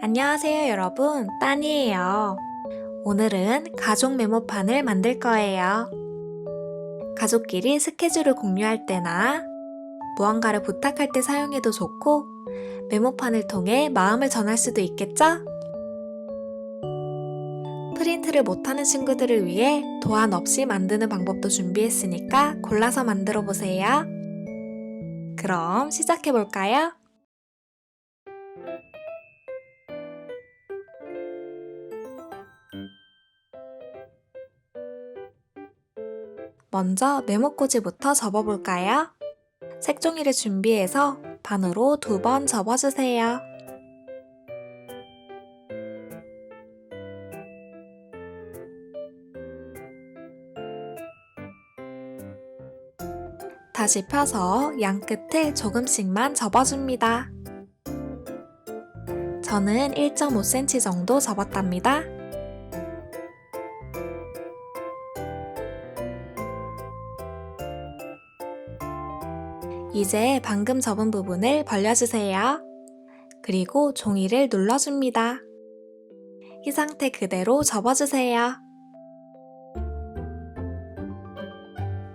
안녕하세요, 여러분. 따니예요. 오늘은 가족 메모판을 만들 거예요. 가족끼리 스케줄을 공유할 때나 무언가를 부탁할 때 사용해도 좋고 메모판을 통해 마음을 전할 수도 있겠죠? 프린트를 못하는 친구들을 위해 도안 없이 만드는 방법도 준비했으니까 골라서 만들어 보세요. 그럼 시작해 볼까요? 먼저 메모꽂이부터 접어볼까요? 색종이를 준비해서 반으로 2번 접어주세요. 다시 펴서 양 끝을 조금씩만 접어줍니다. 저는 1.5cm 정도 접었답니다. 이제 방금 접은 부분을 벌려주세요. 그리고 종이를 눌러줍니다. 이 상태 그대로 접어주세요.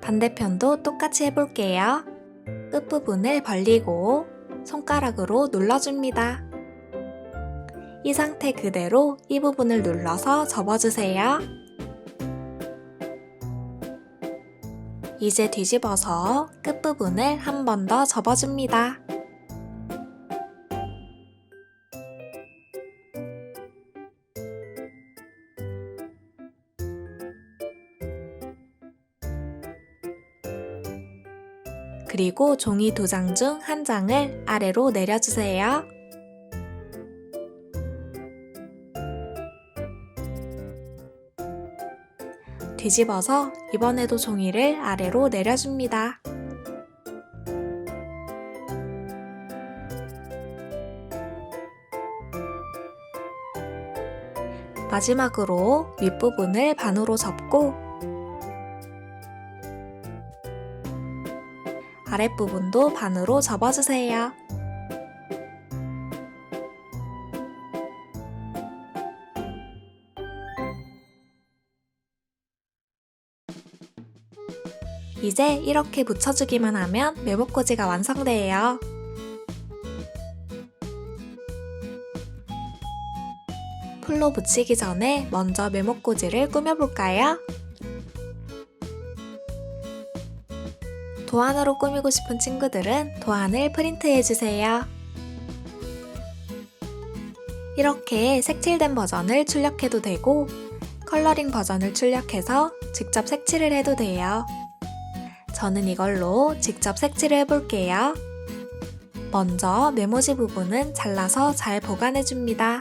반대편도 똑같이 해볼게요. 끝부분을 벌리고 손가락으로 눌러줍니다. 이 상태 그대로 이 부분을 눌러서 접어주세요. 이제 뒤집어서 끝부분을 한 번 더 접어줍니다. 그리고 종이 2장 중 1장을 아래로 내려주세요. 뒤집어서 이번에도 종이를 아래로 내려줍니다. 마지막으로 윗부분을 반으로 접고 아랫부분도 반으로 접어주세요. 이제 이렇게 붙여주기만 하면 메모꽂이가 완성돼요. 풀로 붙이기 전에 먼저 메모꽂이를 꾸며볼까요? 도안으로 꾸미고 싶은 친구들은 도안을 프린트해주세요. 이렇게 색칠된 버전을 출력해도 되고 컬러링 버전을 출력해서 직접 색칠을 해도 돼요. 저는 이걸로 직접 색칠을 해볼게요. 먼저 메모지 부분은 잘라서 잘 보관해줍니다.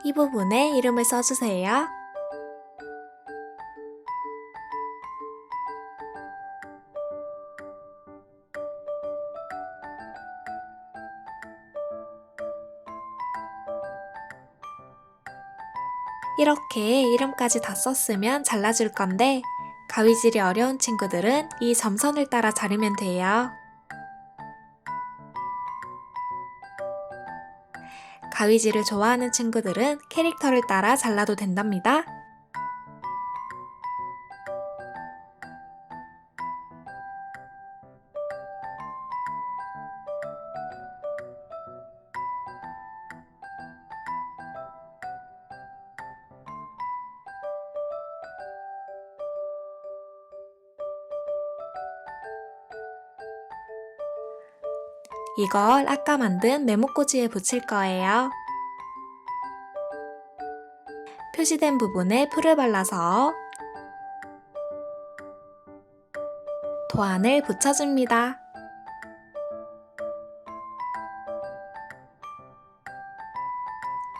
이 부분에 이름을 써주세요. 이렇게 이름까지 다 썼으면 잘라줄 건데 가위질이 어려운 친구들은 이 점선을 따라 자르면 돼요. 가위질을 좋아하는 친구들은 캐릭터를 따라 잘라도 된답니다. 이걸 아까 만든 메모꽂이에 붙일 거예요. 표시된 부분에 풀을 발라서 도안을 붙여줍니다.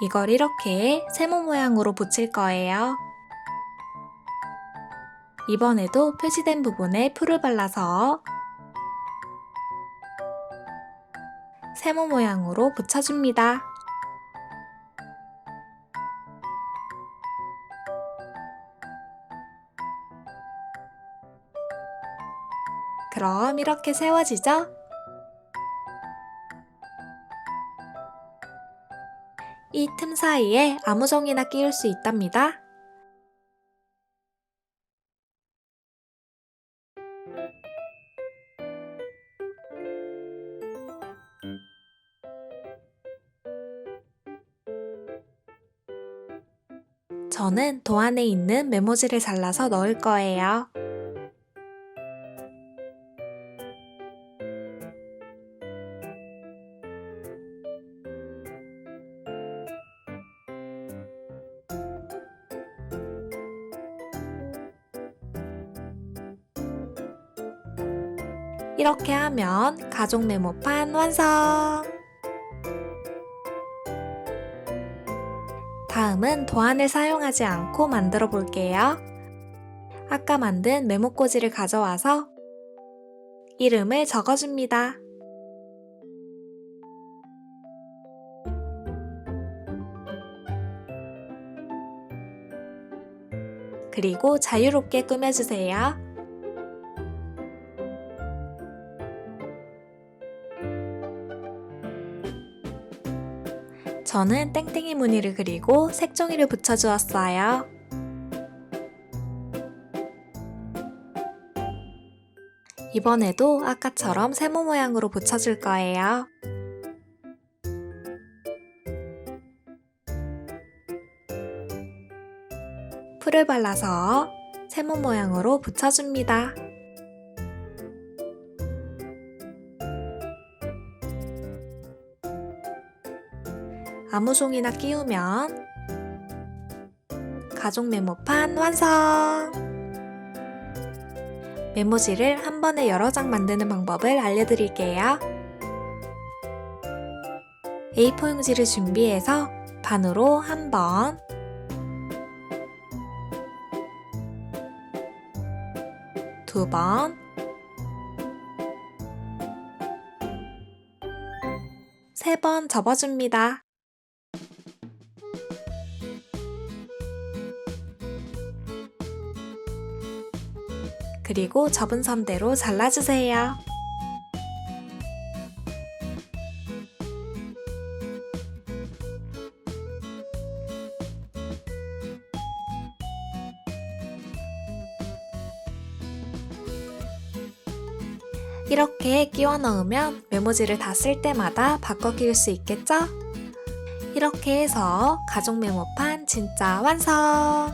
이걸 이렇게 세모 모양으로 붙일 거예요. 이번에도 표시된 부분에 풀을 발라서 세모 모양으로 붙여줍니다. 그럼 이렇게 세워지죠? 이 틈 사이에 아무 종이나 끼울 수 있답니다. 저는 도안에 있는 메모지를 잘라서 넣을 거예요. 이렇게 하면 가족 메모판 완성! 다음은 도안을 사용하지 않고 만들어 볼게요. 아까 만든 메모꽂이를 가져와서 이름을 적어줍니다. 그리고 자유롭게 꾸며주세요. 저는 땡땡이 무늬를 그리고 색종이를 붙여주었어요. 이번에도 아까처럼 세모 모양으로 붙여줄 거예요. 풀을 발라서 세모 모양으로 붙여줍니다. 아무 종이나 끼우면 가족 메모판 완성! 메모지를 한 번에 여러 장 만드는 방법을 알려드릴게요. A4 용지를 준비해서 반으로 한 번, 두 번, 세 번 접어줍니다. 그리고 접은 선대로 잘라주세요. 이렇게 끼워 넣으면 메모지를 다 쓸 때마다 바꿔 끼울 수 있겠죠? 이렇게 해서 가족 메모판 진짜 완성!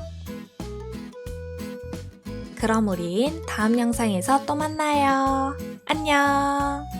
그럼 우린 다음 영상에서 또 만나요. 안녕!